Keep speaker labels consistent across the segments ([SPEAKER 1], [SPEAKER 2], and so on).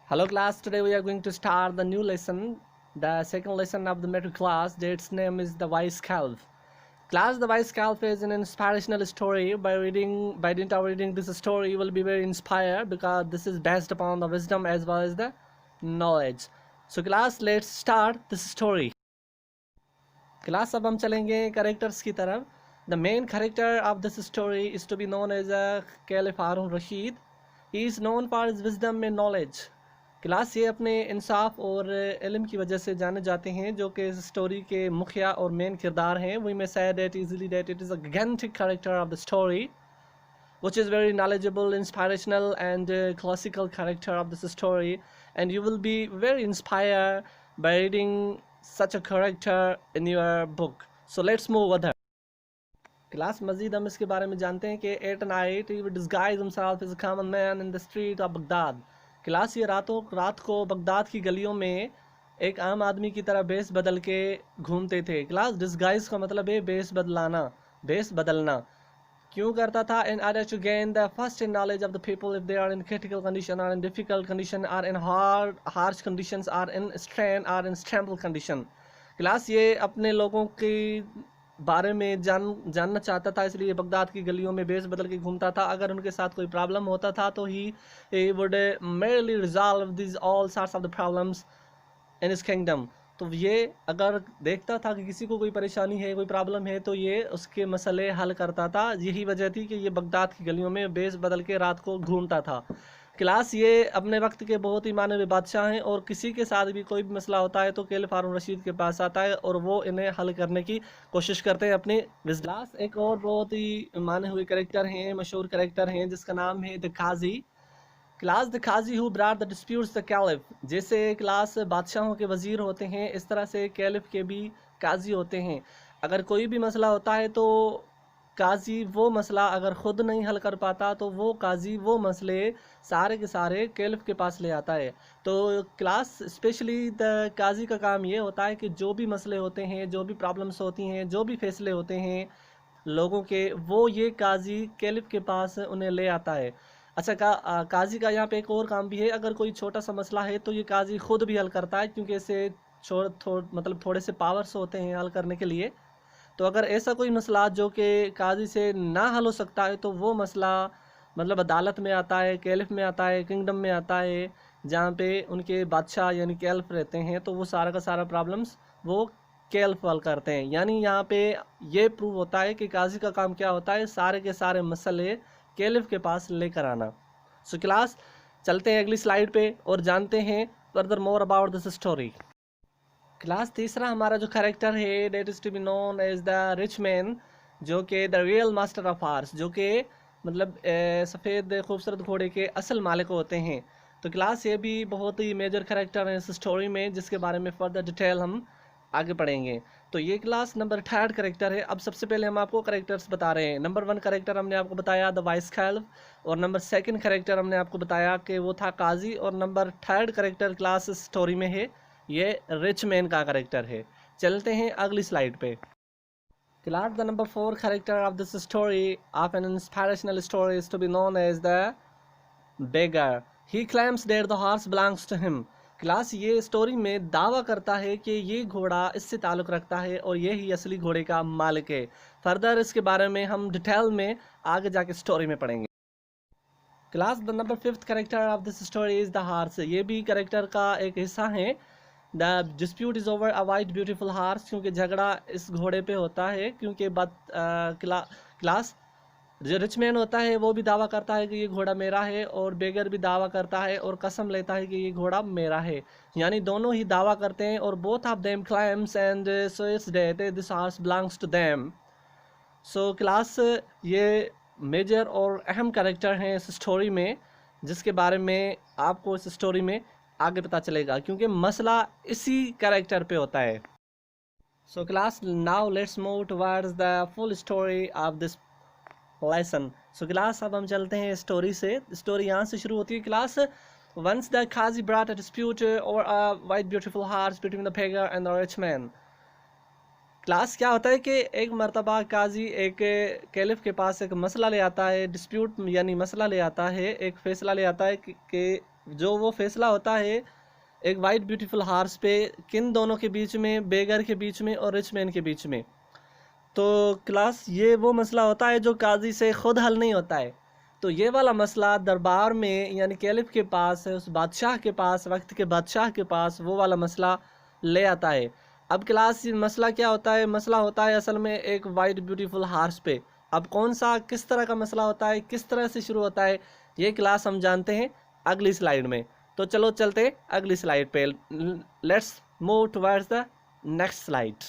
[SPEAKER 1] Hello class, today we are going to start the new lesson, the second lesson of the metric class. Its name is The Wise Calf. Class, The Wise Calf is an inspirational story. By dint of reading this story, you will be very inspired because this is based upon the wisdom as well as the knowledge. So class, let's start this story. Class, अब हम चलेंगे characters की तरफ. The main character of this story is to be known as Caliph Harun Rashid. He is known for his wisdom and knowledge. Class ये अपने इंसाफ और इल्म की वजह से जाने जाते हैं, जो कि इस स्टोरी के मुखिया और मेन किरदार हैं. We may say that easily that it is a gigantic character of the story, which is very knowledgeable, inspirational and classical character of this story, and you will be very inspired by reading such a character in your book. So let's move further. Class मजीद हम इसके बारे में जानते हैं कि at night he would disguise himself as a common man in the street of Baghdad. Class ये रात को बगदाद की गलियों में एक आम आदमी की तरह बेस बदल के घूमते थे. क्लास डिस्गाइज का मतलब है बेस बदलना. क्यों करता था? In order to gain the first in knowledge of the people if they are in critical condition, or in difficult condition, or in harsh conditions, or in strain, or in stumble condition. Class ये अपने लोगों की बारे में जानना चाहता था, इसलिए बगदाद की गलियों में बेस बदल के घूमता था. अगर उनके साथ कोई प्रॉब्लम होता था तो he would merely resolve these all sorts of the problems in his kingdom. तो ये अगर देखता था कि किसी को कोई परेशानी है, कोई प्रॉब्लम है, तो ये उसके मसले हल करता था. यही वजह थी कि ये बगदाद की गलियों में बेस बदल के रात को घूमता था. क्लास ये अपने वक्त के बहुत ही माने हुए बादशाह हैं और किसी के साथ भी कोई भी मसला होता है तो कैलिफ हारून रशीद के पास आता है और वो इन्हें हल करने की कोशिश करते हैं अपनी विजलास. एक और बहुत ही माने हुए कैरेक्टर हैं, मशहूर कैरेक्टर हैं, जिसका नाम है the qazi. Class the qazi who brought the disputes the caliph. जैसे क्लास बादशाहों के वजीर होते हैं, इस तरह से कैलिफ के भी काजी होते हैं. अगर कोई भी मसला होता है तो काजी वो मसला अगर ख़ुद नहीं हल कर पाता तो वो काजी वो मसले सारे के सारे कैलिफ के पास ले आता है. तो क्लास स्पेशली द काजी का काम ये होता है कि जो भी मसले होते हैं, जो भी प्रॉब्लम्स होती हैं, जो भी फैसले होते हैं लोगों के, वो ये काजी कैलिफ के पास उन्हें ले आता है. अच्छा, काजी का यहाँ पे एक और काम भी है. अगर कोई छोटा सा मसला है तो ये काजी ख़ुद भी हल करता है, क्योंकि इसे मतलब थोड़े से पावर्स होते हैं हल करने के लिए. तो अगर ऐसा कोई मसला जो कि काजी से ना हल हो सकता है तो वो मसला मतलब अदालत में आता है, कैलिफ में आता है, किंगडम में आता है, जहाँ पे उनके बादशाह यानी कैलिफ रहते हैं. तो वो सारा का सारा प्रॉब्लम्स वो कैलिफ हल करते हैं. यानी यहाँ पे ये प्रूव होता है कि काजी का काम क्या होता है, सारे के सारे मसले कैलिफ के पास लेकर आना. सो क्लास चलते हैं अगली स्लाइड पे और जानते हैं further more about this story. Class तीसरा हमारा जो कैरेक्टर है that is to be known as the rich man, जो कि the real master of horse, जो कि मतलब सफ़ेद खूबसूरत घोड़े के असल मालिक होते हैं. तो क्लास ये भी बहुत ही मेजर कैरेक्टर है इस स्टोरी में, जिसके बारे में फर्दर डिटेल हम आगे पढ़ेंगे. तो ये क्लास नंबर 3 कैरेक्टर है. अब सबसे पहले हम आपको कैरेक्टर्स बता रहे हैं. नंबर 1 कैरेक्टर हमने आपको बताया द वाइस कैल्फ, और नंबर 2 कैरेक्टर हमने आपको बताया कि वो था काजी, और नंबर 3 कैरेक्टर क्लास स्टोरी में है ये रिच मैन का कैरेक्टर है. चलते हैं अगली स्लाइड पे. Class the number 4 character of this story of an inspirational story is to be known as the beggar. He claims that the horse belongs to him. Class ये story में दावा करता है कि ये घोड़ा इससे ताल्लुक़ रखता है और ये ही असली घोड़े का मालिक है. फर्दर इसके बारे में हम डिटेल में आगे जाके स्टोरी में पढ़ेंगे. Class the number 5 character of this story is the horse. ये भी कैरेक्टर का एक हिस्सा है. The dispute is over a white beautiful horse, क्योंकि झगड़ा इस घोड़े पे होता है, क्योंकि क्लास जो रिच मैन होता है वो भी दावा करता है कि ये घोड़ा मेरा है, और बेगर भी दावा करता है और कसम लेता है कि ये घोड़ा मेरा है. यानी दोनों ही दावा करते हैं और both of them claims and swears that this horse belongs to them. So class ये मेजर और अहम कैरेक्टर हैं इस स्टोरी में, जिसके बारे में आपको इस स्टोरी में आगे पता चलेगा, क्योंकि मसला इसी कैरेक्टर पे होता है. So class now let's move towards the full story of this lesson. So class अब हम चलते हैं स्टोरी से. स्टोरी यहाँ से शुरू होती है. Class once the Qazi brought a dispute और a white beautiful horse between the beggar and the rich man. Class क्या होता है कि एक मरतबा काजी एक कैलिफ के पास एक मसला ले आता है, डिस्प्यूट यानी मसला ले आता है, एक फ़ैसला ले आता है कि जो वो फैसला होता है एक वाइट ब्यूटीफुल हार्स पे, किन दोनों के बीच में, बेगर के बीच में और रिच मैन के बीच में। तो क्लास ये वो मसला होता है जो काजी से खुद हल नहीं होता है। तो ये वाला मसला दरबार में यानी कैलिफ के पास है, उस बादशाह के पास, वक्त के बादशाह के पास वो वाला मसला ले आता है। अब क्लास मसला क्या होता है? मसला होता है असल में एक वाइट ब्यूटीफुल हार्स पे। अब कौन सा किस तरह का मसला होता है, किस तरह से शुरू होता है, ये क्लास हम जानते हैं अगली स्लाइड में। तो चलो चलते अगली स्लाइड पे। Let's move towards the next slide.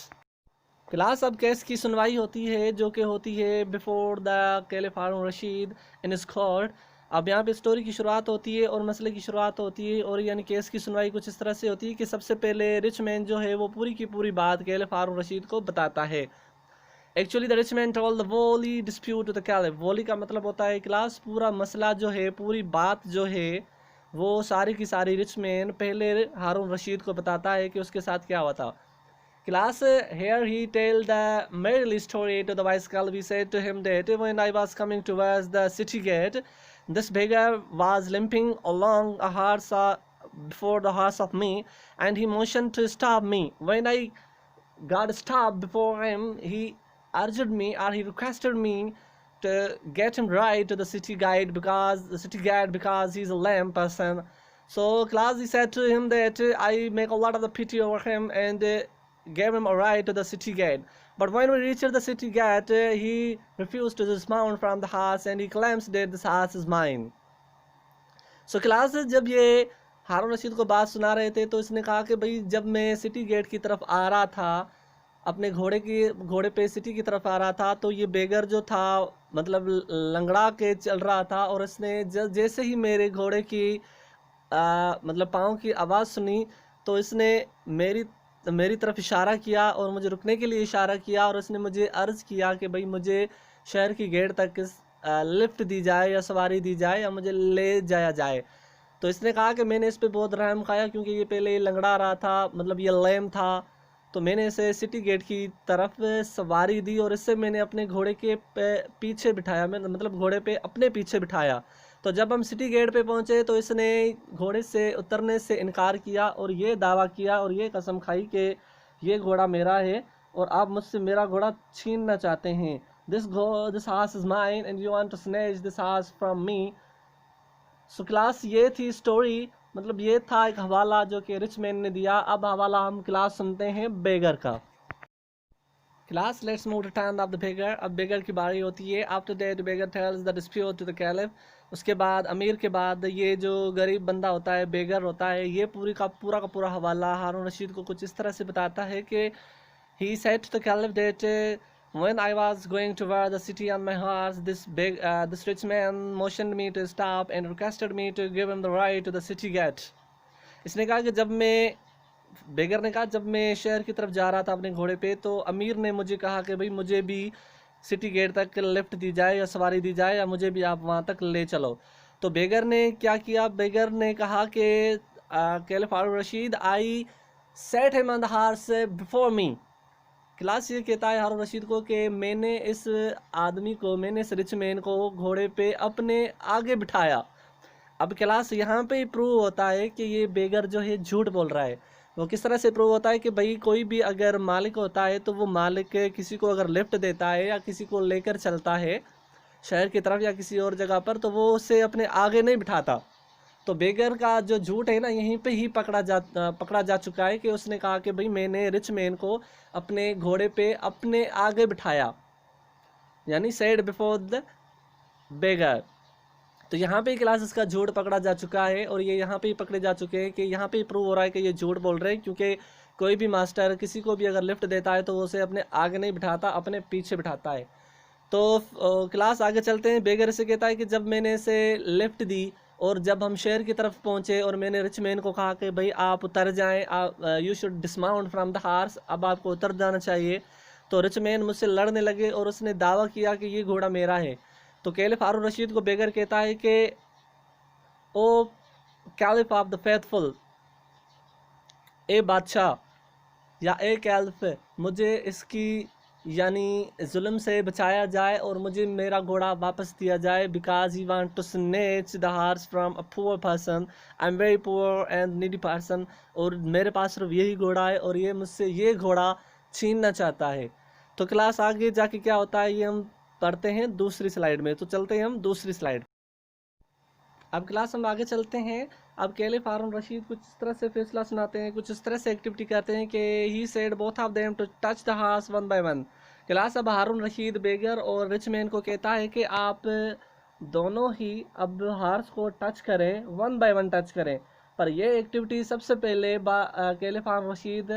[SPEAKER 1] Class अब केस की सुनवाई होती है जो कि होती है before the caliph Harun Rashid in his court. अब यहाँ पे स्टोरी की शुरुआत होती है और मसले की शुरुआत होती है, और यानी केस की सुनवाई कुछ इस तरह से होती है कि सबसे पहले रिच मैन जो है वो पूरी की पूरी बात कैलिफ हारून रशीद को बताता है। Actually the rich man told the वोली डिस्प्यूट टू द कैलिफ। वोली का मतलब होता है क्लास पूरा मसला जो है, पूरी बात जो है वो सारी की सारी रिच मैन पहले हारून रशीद को बताता है कि उसके साथ क्या हुआ था। Class, here he tell the merry story to the vice caliph. He said to him that when I was coming towards the city gate, this beggar was limping along a horse before the horse of me, and he motioned to stop me. When I got stopped before him, he urged me, or he requested me to get him right to the city gate because he's a lame person. So class, he said to him that I make a lot of the pity over him and gave him a ride to the city gate. But when we reached the city gate, he refused to dismount from the horse and he claims that this horse is mine. So class, जब ये हारून रशीद को बात सुना रहे थे तो इसने कहा कि भाई जब मैं सिटी गेट की तरफ आ रहा था, अपने घोड़े पे सिटी की तरफ आ रहा था, तो ये बेगर जो था मतलब लंगड़ा के चल रहा था, और इसने जैसे ही मेरे घोड़े की मतलब पाँव की आवाज़ सुनी तो इसने मेरी तरफ इशारा किया और मुझे रुकने के लिए इशारा किया, और उसने मुझे अर्ज़ किया कि भाई मुझे शहर की गेट तक लिफ्ट दी जाए या सवारी दी जाए या मुझे ले जाया जाए। तो इसने कहा कि मैंने इस पे बहुत रहम खाया क्योंकि ये पहले लंगड़ा रहा था, मतलब ये लेम था, तो मैंने इसे सिटी गेट की तरफ सवारी दी और इससे मैंने अपने घोड़े के पीछे बिठाया, मतलब घोड़े पे अपने पीछे बिठाया। तो जब हम सिटी गेट पे पहुंचे तो इसने घोड़े से उतरने से इनकार किया और ये दावा किया और ये कसम खाई कि ये घोड़ा मेरा है और आप मुझसे मेरा घोड़ा छीनना चाहते हैं। This horse is mine and you want to snatch this horse from me. So class, ये थी स्टोरी, मतलब ये था एक हवाला जो कि रिच मैन ने दिया। अब हवाला हम क्लास सुनते हैं बेगर का। Class, let's move to turn of the beggar. अब बेगर की बारी होती है। After that beggar tells the dispute to the caliph. उसके बाद अमीर के बाद ये जो गरीब बंदा होता है, बेगर होता है, ये का पूरा हवाला हारून रशीद को कुछ इस तरह से बताता है कि he said to the caliph that when I was going toward the city on my horse, this rich man motioned me to stop and requested me to give him the ride to the city gate. इसने कहा कि बेगर ने कहा जब मैं शहर की तरफ जा रहा था अपने घोड़े पे, तो अमीर ने मुझे कहा कि भाई मुझे भी सिटी गेट तक लिफ्ट दी जाए या सवारी दी जाए या मुझे भी आप वहाँ तक ले चलो। तो बेगर ने क्या किया? बेगर ने कहा कि caliph Harun Rashid, I set him on the horse before me. Class ये कहता है हारून रशीद को कि मैंने इस रिच मैन को घोड़े पे अपने आगे बिठाया। अब क्लास यहाँ पे प्रूव होता है कि ये बेगर जो है झूठ बोल रहा है। वो किस तरह से प्रूव होता है कि भाई कोई भी अगर मालिक होता है तो वो मालिक किसी को अगर लिफ्ट देता है या किसी को लेकर चलता है शहर की तरफ या किसी और जगह पर, तो वो उसे अपने आगे नहीं बिठाता। तो बेगर का जो झूठ है ना, यहीं पे ही पकड़ा जा चुका है कि उसने कहा कि भाई मैंने रिच मैन को अपने घोड़े पे अपने आगे बिठाया, यानी सेड बिफोर द बेगर। तो यहाँ पे क्लास इसका झूठ पकड़ा जा चुका है और ये यहाँ पे ही पकड़े जा चुके हैं कि यहाँ पे ही प्रूव हो रहा है कि ये झूठ बोल रहे हैं, क्योंकि कोई भी मास्टर किसी को भी अगर लिफ्ट देता है तो वो उसे अपने आगे नहीं बिठाता, अपने पीछे बिठाता है। तो क्लास आगे चलते हैं। बेगर से कहता है कि जब मैंने इसे लिफ्ट दी और जब हम शहर की तरफ पहुँचे और मैंने रिच मैन को कहा कि भाई आप उतर जाएँ, you should dismount from the horse, अब आपको उतर जाना चाहिए, तो रिच मैन मुझसे लड़ने लगे और उसने दावा किया कि ये घोड़ा मेरा है। तो कैलिफ हारून रशीद को बेगर कहता है कि ओ कैलिफ ऑफ द फेथफुल, ए बादशाह या ए कैलिफ, मुझे इसकी यानी जुल्म से बचाया जाए और मुझे मेरा घोड़ा वापस दिया जाए, because he want to snatch the horse from a poor person, I am very poor and needy person, और मेरे पास सिर्फ यही घोड़ा है और ये मुझसे ये घोड़ा छीनना चाहता है। तो क्लास आगे जाके क्या होता है ये हम पढ़ते हैं दूसरी स्लाइड में। तो चलते हैं हम दूसरी स्लाइड। अब क्लास हम आगे चलते हैं। अब कैलिफ हारून रशीद कुछ इस तरह से फैसला सुनाते हैं, कुछ इस तरह से एक्टिविटी करते हैं कि he said both of them to touch the horse one by one. Class अब हारून रशीद बेगर और रिच मैन को कहता है कि आप दोनों ही अब हार्स को टच करें, वन बाय वन टच करें। पर यह एक्टिविटी सबसे पहले कैलिफ हारून रशीद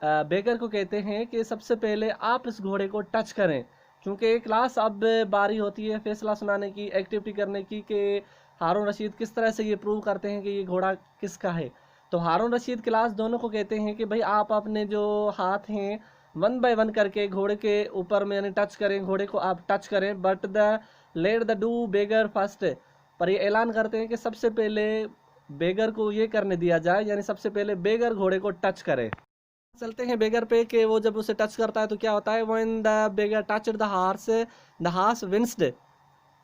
[SPEAKER 1] बेगर को कहते हैं कि सबसे पहले आप इस घोड़े को टच करें, क्योंकि क्लास अब बारी होती है फैसला सुनाने की, एक्टिविटी करने की कि हारून रशीद किस तरह से ये प्रूव करते हैं कि ये घोड़ा किसका है। तो हारून रशीद क्लास दोनों को कहते हैं कि भाई आप अपने जो हाथ हैं वन बाय वन करके घोड़े के ऊपर में यानी टच करें, घोड़े को आप टच करें, but the let the do beggar first. पर ये ऐलान करते हैं कि सबसे पहले बेगर को ये करने दिया जाए, यानी सबसे पहले बेगर घोड़े को टच करे। चलते हैं बेगर पे कि वो जब उसे टच करता है तो क्या होता है। When the beggar touched the horse winced.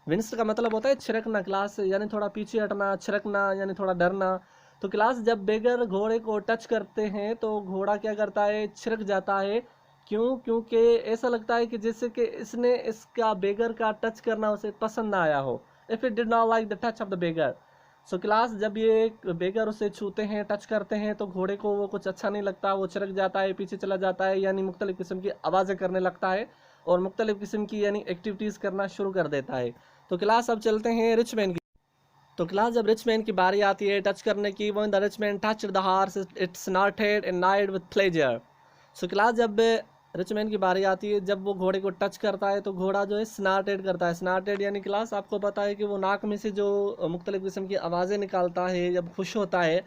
[SPEAKER 1] Winced का मतलब होता है छिड़कना क्लास, यानी थोड़ा पीछे हटना, छिड़कना यानी थोड़ा डरना। तो क्लास जब बेगर घोड़े को टच करते हैं तो घोड़ा क्या करता है, छिड़क जाता है। क्यों? क्योंकि ऐसा लगता है कि जैसे कि इसने इसका बेगर का टच करना उसे पसंद ना आया हो। If it did not like the touch of the beggar. So class जब ये बेगर उसे छूते हैं, टच करते हैं, तो घोड़े को वो कुछ अच्छा नहीं लगता, वो छिड़क जाता है, पीछे चला जाता है, यानी मुख्तलिफ किस्म की आवाज़ें करने लगता है और मुख्तलिफ किस्म की यानी एक्टिविटीज़ करना शुरू कर देता है। तो क्लास अब चलते हैं रिच मैन की। तो क्लास जब रिच मैन की बारी आती है टच करने की, when the rich man touched the horse it snorted and neighed with pleasure. So class जब रिच मैन की बारी आती है, जब वो घोड़े को टच करता है तो घोड़ा जो है स्नार्टेड करता है। स्नार्टेड यानी क्लास आपको पता है कि वो नाक में से जो मुख्तलिफ किस्म की आवाज़ें निकालता है जब खुश होता है,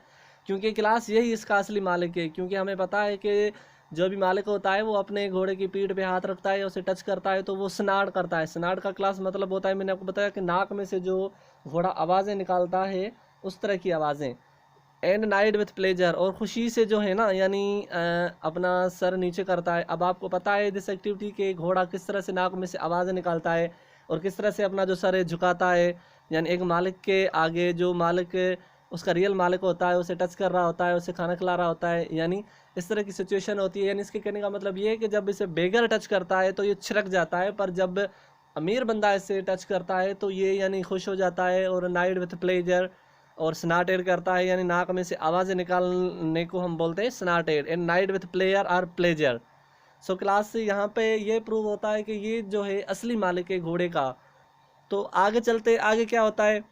[SPEAKER 1] क्योंकि क्लास यही इसका असली मालिक है। क्योंकि हमें पता है कि जो भी मालिक होता है वो अपने घोड़े की पीठ पे हाथ रखता है, उसे टच करता है तो वो स्नार्ड करता है। स्नार्ड का क्लास मतलब होता है, मैंने आपको बताया कि नाक में से जो घोड़ा आवाज़ें निकालता है उस तरह की आवाज़ें। एंड नाइट विथ प्लेजर, और खुशी से जो है ना यानी अपना सर नीचे करता है। अब आपको पता है दिस एक्टिविटी के घोड़ा किस तरह से नाक में से आवाज़ें निकालता है और किस तरह से अपना जो सर है झुकाता है, यानी एक मालिक के आगे जो मालिक उसका रियल मालिक होता है उसे टच कर रहा होता है, उसे खाना खिला रहा होता है, यानी इस तरह की सिचुएशन होती है। यानी इसके कहने का मतलब ये है कि जब इसे बेगर टच करता है तो ये छिड़क जाता है, पर जब अमीर बंदा इसे टच करता है तो ये यानी खुश हो जाता है और नाइट विथ प्लेजर और स्नार्टेड करता है, यानी नाक में से आवाज़ें निकालने को हम बोलते हैं स्नार्टेड। एंड नाइट विथ प्लेयर और प्लेजर। सो क्लास से यहाँ पे ये प्रूव होता है कि ये जो है असली मालिक है घोड़े का। तो आगे चलते, आगे क्या होता है।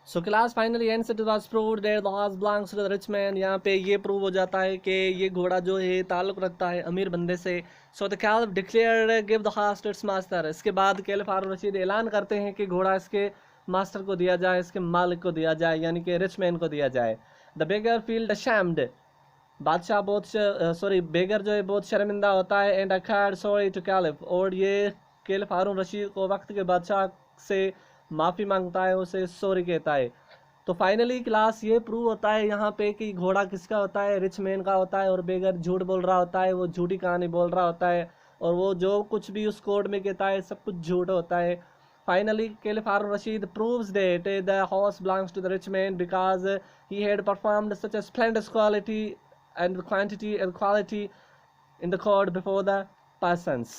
[SPEAKER 1] So class finally and it was proved that the horse belongs to the rich man. यहाँ पे ये प्रूव हो जाता है कि ये घोड़ा जो है ताल्लुक रखता है अमीर बंदे से। So the caliph declared give the horse to its master. इसके बाद कैलिफ हारून रशीद ऐलान करते हैं कि घोड़ा इसके मास्टर को दिया जाए, इसके मालिक को दिया जाए, यानी कि रिच मैन को दिया जाए। The beggar felt ashamed. बादशाह बहुत बेगर जो है बहुत शर्मिंदा होता है। एंड अखाड़ सॉरी टू कैलिफ, और ये कैलिफ हारून रशीद को वक्त के बादशाह से माफ़ी मांगता है, उसे सॉरी कहता है। तो फाइनली क्लास ये प्रूव होता है यहाँ पे कि घोड़ा किसका होता है, रिच मैन का होता है, और बेगर झूठ बोल रहा होता है, वो झूठी कहानी बोल रहा होता है, और वो जो कुछ भी उस कोड में कहता है सब कुछ झूठ होता है। Finally caliph Harun Rashid proves that the horse belongs to the rich man because he had performed such a splendid quality and quantity and quality in the court before the persons.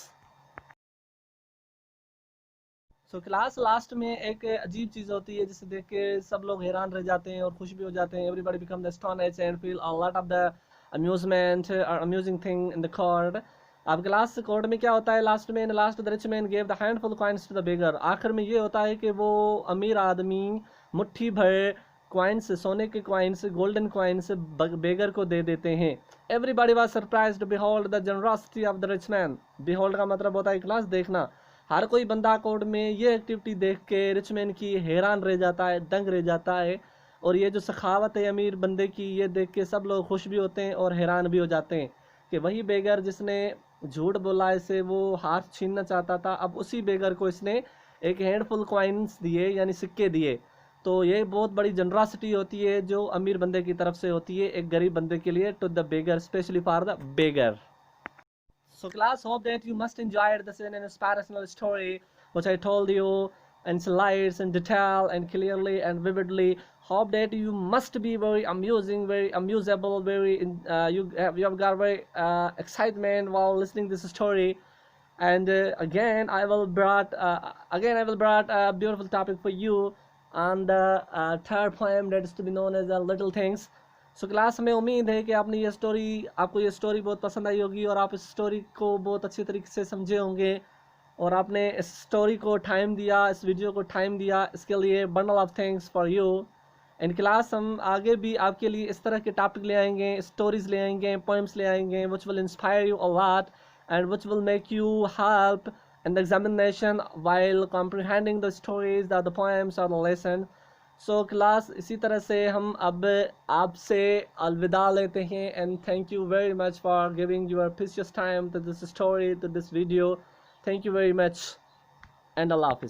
[SPEAKER 1] So class last में एक अजीब चीज़ होती है जिसे देख के सब लोग हैरान रह जाते हैं और खुश भी हो जाते हैं। Everybody become the astonished and feel a lot of the amusement or amusing thing in the court. अब क्लास कोर्ट में क्या होता है, लास्ट में last the rich man gave the handful coins to the beggar. आखिर में ये होता है कि वो अमीर आदमी मुट्ठी भर कॉइन्स, सोने के कॉइन्स, गोल्डन कॉइन्स बेगर को दे देते हैं। Everybody was surprised to behold the generosity of the rich man. Behold का मतलब होता है क्लास देखना। हर कोई बंदा कोर्ट में ये एक्टिविटी देख के रिच मैन की हैरान रह जाता है, दंग रह जाता है। और ये जो सखावत है अमीर बंदे की, ये देख के सब लोग खुश भी होते हैं और हैरान भी हो जाते हैं कि वही बेगर जिसने झूठ बोला इसे वो हाथ छीनना चाहता था, अब उसी बेगर को इसने एक हैंडफुल कॉइन्स दिए यानी सिक्के दिए। तो ये बहुत बड़ी जनरॉसिटी होती है जो अमीर बंदे की तरफ से होती है एक गरीब बंदे के लिए, to the beggar, specially for the beggar. So class, hope that you must enjoy this an inspirational story which I told you in slides in detail and clearly and vividly. Hope that you must be very amusing, very amusable, you have got very excitement while listening this story. And again I will brought a beautiful topic for you on the third poem that is to be known as the little things. So class, हमें उम्मीद है कि आपको ये story बहुत पसंद आई होगी और आप इस स्टोरी को बहुत अच्छी तरीके से समझे होंगे और आपने इस स्टोरी को टाइम दिया, इस वीडियो को टाइम दिया, इसके लिए bundle of thanks for you. In class हम आगे भी आपके लिए इस तरह के टॉपिक ले आएंगे, स्टोरीज ले आएंगे, पोएम्स ले आएंगे which will inspire you a lot and which will make you help in the examination while comprehending the stories, the poems or the lesson. So class, इसी तरह से हम अब आपसे अलविदा लेते हैं and thank you very much for giving your precious time to this story, to this video. Thank you very much and Allah Hafiz.